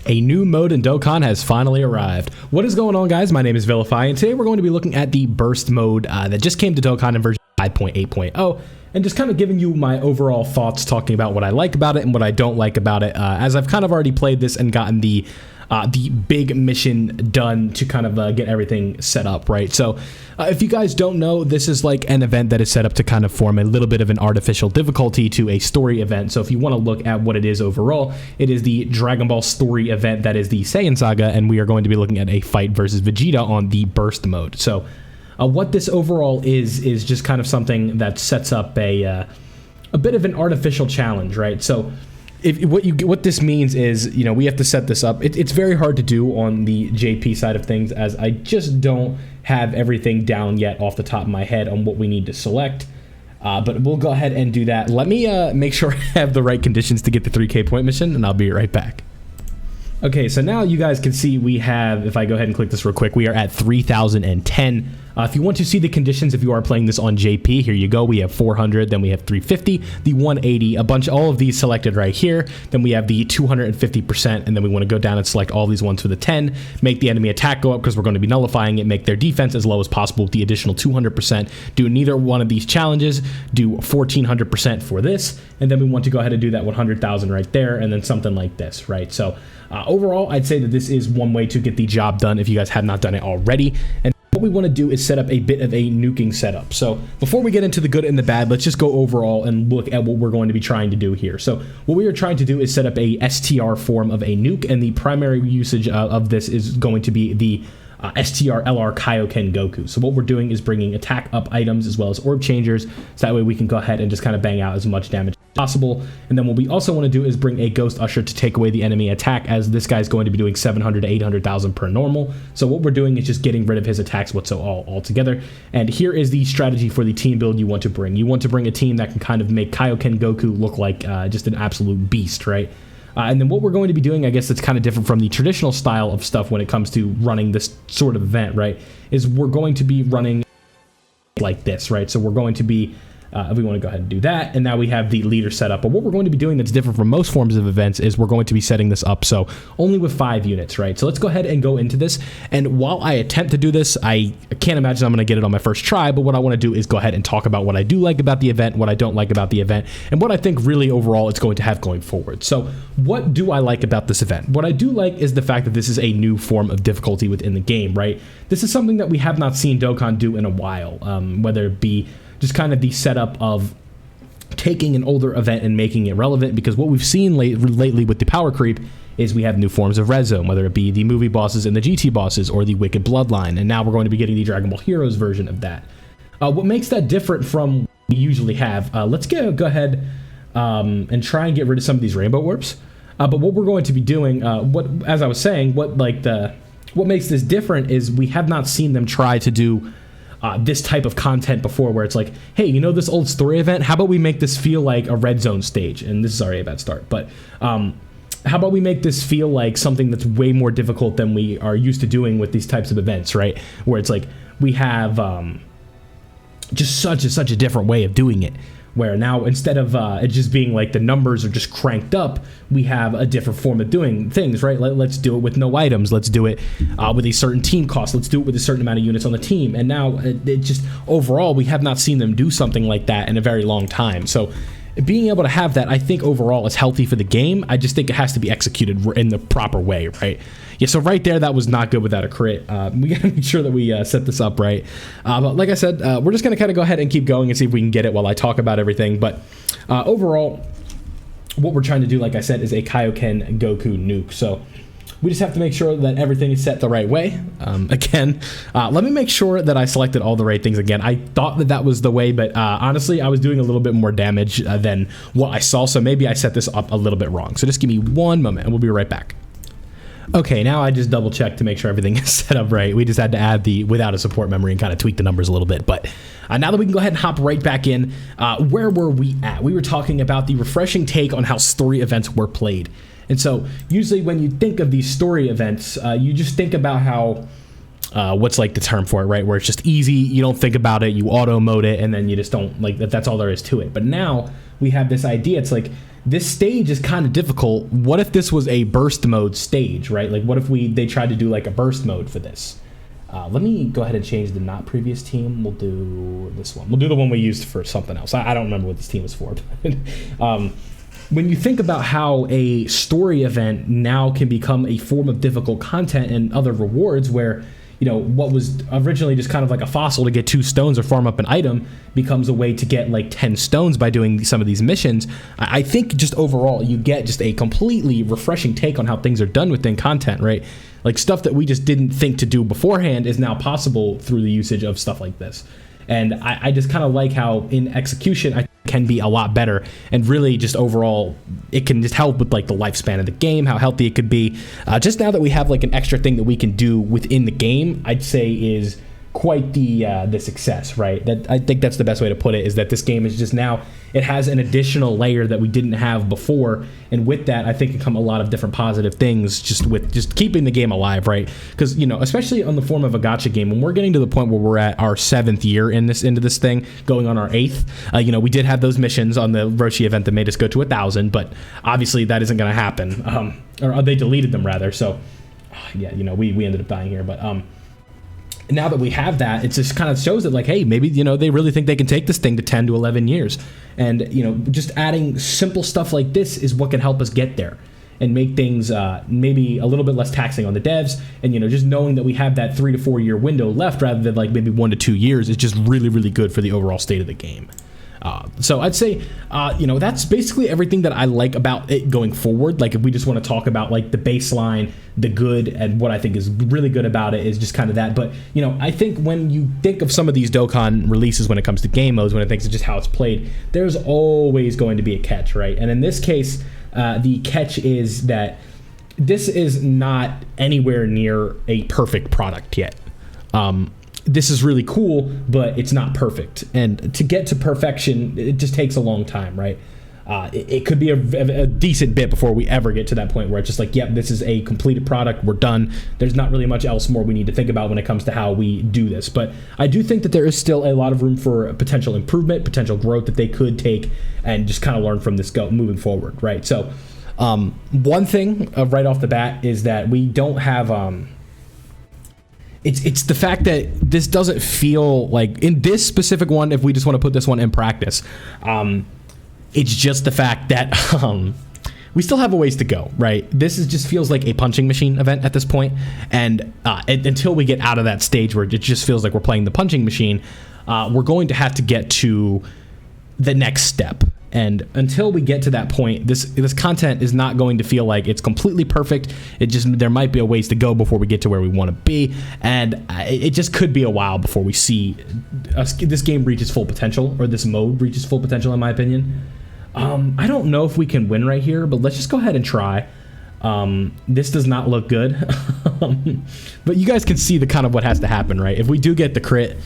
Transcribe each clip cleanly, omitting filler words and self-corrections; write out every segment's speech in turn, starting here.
A new mode in Dokkan has finally arrived. What is going on, guys? My name is Vilify, and today we're going to be looking at the burst mode that just came to Dokkan in version 5.8.0, and just kind of giving you my overall thoughts, talking about what I like about it and what I don't like about it, as I've kind of already played this and gotten the big mission done to kind of get everything set up, right? So if you guys don't know, this is like an event that is set up to kind of form a little bit of an artificial difficulty to a story event. So if you want to look at what it is overall, it is the Dragon Ball story event that is the Saiyan Saga, and we are going to be looking at a fight versus Vegeta on the burst mode. So what this overall is just kind of something that sets up a bit of an artificial challenge, right? So what this means is, you know, we have to set this up. It's very hard to do on the JP side of things, as I just don't have everything down yet off the top of my head on what we need to select. But we'll go ahead and do that. Let me make sure I have the right conditions to get the 3K point mission, and I'll be right back. Okay, so now you guys can see we have, if I go ahead and click this real quick, we are at 3,010. If you want to see the conditions, if you are playing this on JP, here you go. We have 400, then we have 350, the 180, all of these selected right here. Then we have the 250%, and then we want to go down and select all these ones for the 10, make the enemy attack go up because we're going to be nullifying it, make their defense as low as possible with the additional 200%. Do neither one of these challenges, do 1,400% for this, and then we want to go ahead and do that 100,000 right there, and then something like this, right? So overall, I'd say that this is one way to get the job done if you guys have not done it already. And what we want to do is set up a bit of a nuking setup. So before we get into the good and the bad, let's just go overall and look at what we're going to be trying to do here. So what we are trying to do is set up a STR form of a nuke, and the primary usage of this is going to be the STR LR Kaioken Goku. So what we're doing is bringing attack up items as well as orb changers, so that way we can go ahead and just kind of bang out as much damage as possible. And then what we also want to do is bring a Ghost Usher to take away the enemy attack, as this guy's going to be doing 700 to 800,000 per normal. So what we're doing is just getting rid of his attacks altogether. And here is the strategy for the team build you want to bring. You want to bring a team that can kind of make Kaioken Goku look like just an absolute beast, right? And then what we're going to be doing, I guess that's kind of different from the traditional style of stuff when it comes to running this sort of event, right, is we're going to be running like this, right? So we're going to be, if we want to go ahead and do that, and now we have the leader set up. But what we're going to be doing that's different from most forms of events is we're going to be setting this up so only with 5 units, right? So let's go ahead and go into this. And while I attempt to do this, I can't imagine I'm going to get it on my first try, but what I want to do is go ahead and talk about what I do like about the event, what I don't like about the event, and what I think really overall it's going to have going forward. So what do I like about this event? What I do like is the fact that this is a new form of difficulty within the game, right? This is something that we have not seen Dokkan do in a while, whether it be just kind of the setup of taking an older event and making it relevant, because what we've seen lately with the power creep is we have new forms of Red Zone, whether it be the movie bosses and the GT bosses or the Wicked Bloodline, and now we're going to be getting the Dragon Ball Heroes version of that. What makes that different from what we usually have, let's go ahead and try and get rid of some of these rainbow orbs. But what we're going to be doing, as I was saying, what makes this different is we have not seen them try to do this type of content before, where it's like, hey, you know this old story event? How about we make this feel like a Red Zone stage? And this is already a bad start, but how about we make this feel like something that's way more difficult than we are used to doing with these types of events, right? Where it's like we have just such a different way of doing it, where now instead of it just being like the numbers are just cranked up, we have a different form of doing things, right? Let's do it with no items. Let's do it with a certain team cost. Let's do it with a certain amount of units on the team. And now it just overall, we have not seen them do something like that in a very long time. So being able to have that, I think overall is healthy for the game. I just think it has to be executed in the proper way, right? Yeah, so right there, that was not good without a crit. We gotta make sure that we set this up right. But like I said, we're just gonna kind of go ahead and keep going and see if we can get it while I talk about everything. But overall, what we're trying to do, like I said, is a Kaioken Goku nuke. So we just have to make sure that everything is set the right way. Again, let me make sure that I selected all the right things again. I thought that was the way, but honestly, I was doing a little bit more damage than what I saw, so maybe I set this up a little bit wrong. So just give me one moment, and we'll be right back. Okay, now I just double checked to make sure everything is set up right. We just had to add the without a support memory and kind of tweak the numbers a little bit. But now that we can go ahead and hop right back in, where were we at? We were talking about the refreshing take on how story events were played. And so usually when you think of these story events, you just think about how, what's like the term for it, right? Where it's just easy, you don't think about it, you auto mode it, and then you just don't, like, that's all there is to it. But now we have this idea. It's like, this stage is kind of difficult. What if this was a burst mode stage, right? Like, what if they tried to do like a burst mode for this? Let me go ahead and change the not previous team. We'll do this one. We'll do the one we used for something else. I don't remember what this team was for. But, when you think about how a story event now can become a form of difficult content and other rewards where, you know, what was originally just kind of like a fossil to get 2 stones or farm up an item becomes a way to get like 10 stones by doing some of these missions. I think just overall you get just a completely refreshing take on how things are done within content, right? Like stuff that we just didn't think to do beforehand is now possible through the usage of stuff like this. And I just kind of like how in execution I can be a lot better, and really just overall it can just help with like the lifespan of the game, how healthy it could be. Just now that we have like an extra thing that we can do within the game, I'd say is quite the success, right? That I think that's the best way to put it, is that this game is just now, it has an additional layer that we didn't have before, and with that I think can come a lot of different positive things just with just keeping the game alive, right? Because, you know, especially on the form of a gacha game, when we're getting to the point where we're at our 7th year into this thing, going on our 8th, you know, we did have those missions on the Roshi event that made us go to 1,000, but obviously that isn't going to happen, or they deleted them rather. So yeah, you know, we ended up dying here, but now that we have that, it just kind of shows that, like, hey, maybe, you know, they really think they can take this thing to 10 to 11 years. And, you know, just adding simple stuff like this is what can help us get there and make things maybe a little bit less taxing on the devs. And, you know, just knowing that we have that 3 to 4 year window left rather than like maybe 1 to 2 years is just really, really good for the overall state of the game. So I'd say, you know, that's basically everything that I like about it going forward. Like, if we just want to talk about like the baseline, the good, and what I think is really good about it is just kind of that. But, you know, I think when you think of some of these Dokkan releases when it comes to game modes, when it thinks of just how it's played, there's always going to be a catch, right? And in this case, the catch is that this is not anywhere near a perfect product yet. This is really cool, but it's not perfect. And to get to perfection, it just takes a long time, right? It could be a decent bit before we ever get to that point where it's just like, yep, this is a completed product, we're done. There's not really much else more we need to think about when it comes to how we do this. But I do think that there is still a lot of room for potential improvement, potential growth that they could take and just kind of learn from this moving forward, right? So one thing right off the bat is that we don't have... It's the fact that this doesn't feel like, in this specific one, if we just want to put this one in practice, it's just the fact that we still have a ways to go, right? This just feels like a punching machine event at this point, and until we get out of that stage where it just feels like we're playing the punching machine, we're going to have to get to the next step. And until we get to that point, this content is not going to feel like it's completely perfect. There might be a ways to go before we get to where we want to be, and it just could be a while before we see this game reaches full potential, or this mode reaches full potential, in my opinion. I don't know if we can win right here, but let's just go ahead and try. This does not look good, but you guys can see the kind of what has to happen, right? If we do get the crit,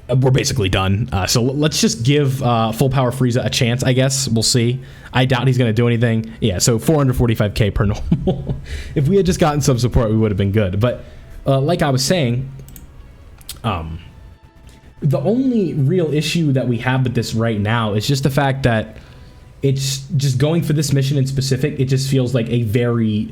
we're basically done. So let's just give Full Power Frieza a chance, I guess. We'll see. I doubt he's going to do anything. Yeah, so 445k per normal. If we had just gotten some support, we would have been good. But like I was saying, the only real issue that we have with this right now is just the fact that it's just going for this mission in specific. It just feels like a very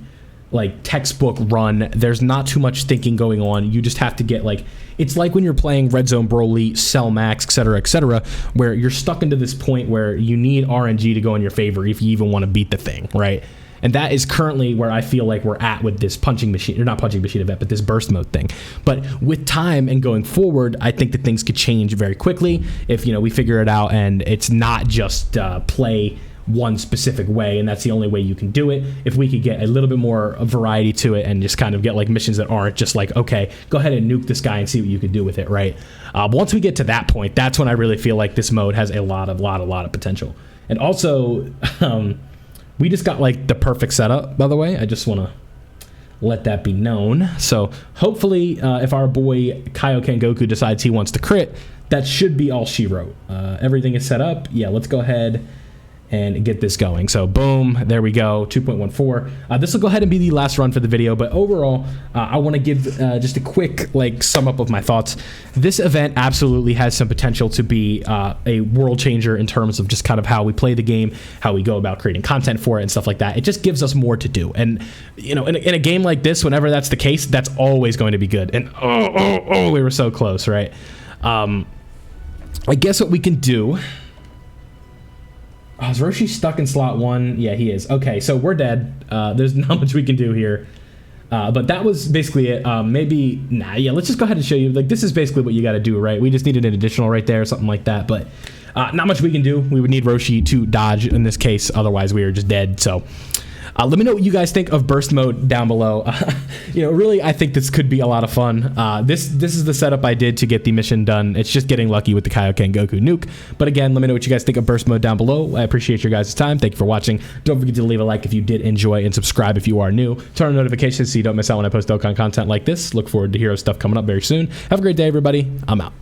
like textbook run. There's not too much thinking going on. You just have to get like, it's like when you're playing Red Zone Broly, Cell Max, etc., where you're stuck into this point where you need RNG to go in your favor if you even want to beat the thing, right? And that is currently where I feel like we're at with this punching machine, or not punching machine event, but this burst mode thing. But with time and going forward, I think that things could change very quickly if, you know, we figure it out and it's not just play one specific way, and that's the only way you can do it. If we could get a little bit more variety to it and just kind of get like missions that aren't just like, okay, go ahead and nuke this guy and see what you can do with it, right? But once we get to that point, that's when I really feel like this mode has a lot of potential. And also, we just got like the perfect setup, by the way. I just want to let that be known. So hopefully, if our boy Kaioken Goku decides he wants to crit, that should be all she wrote. Everything is set up. Yeah, let's go ahead and get this going. So boom, there we go, 2.14. This will go ahead and be the last run for the video, but overall, I want to give just a quick sum up of my thoughts. This event absolutely has some potential to be a world changer in terms of just kind of how we play the game, how we go about creating content for it and stuff like that. It just gives us more to do. And, you know, in a game like this, whenever that's the case, that's always going to be good. And we were so close, right? I guess what we can do... Oh, is Roshi stuck in slot 1? Yeah, he is. Okay, so we're dead. There's not much we can do here. But that was basically it. Let's just go ahead and show you. This is basically what you got to do, right? We just needed an additional right there, something like that. But not much we can do. We would need Roshi to dodge in this case. Otherwise, we are just dead. So... let me know what you guys think of burst mode down below. You know, really, I think this could be a lot of fun. This is the setup I did to get the mission done. It's just getting lucky with the Kaioken Goku nuke. But again, let me know what you guys think of burst mode down below. I appreciate your guys' time. Thank you for watching. Don't forget to leave a like if you did enjoy and subscribe if you are new. Turn on notifications so you don't miss out when I post Dokkan content like this. Look forward to hero stuff coming up very soon. Have a great day, everybody. I'm out.